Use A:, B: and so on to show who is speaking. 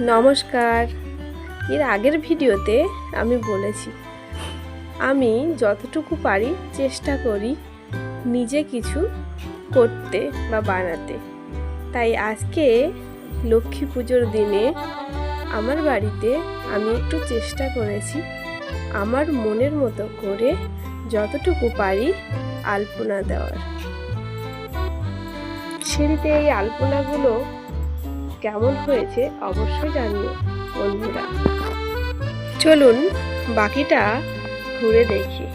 A: নমস্কার। এর আগের ভিডিওতে আমি বলেছি আমি যতটুকু পারি চেষ্টা করি নিজে কিছু করতে বা বানাতে। তাই আজকে লক্ষ্মী পুজোর দিনে আমার বাড়িতে আমি একটু চেষ্টা করেছি আমার মনের মতো করে যতটুকু পারি আলপনা দেওয়ার। সিঁড়িতে এই আলপনাগুলো কেমন হয়েছে অবশ্যই জানিও বন্ধুরা। চলুন বাকিটা ঘুরে দেখি।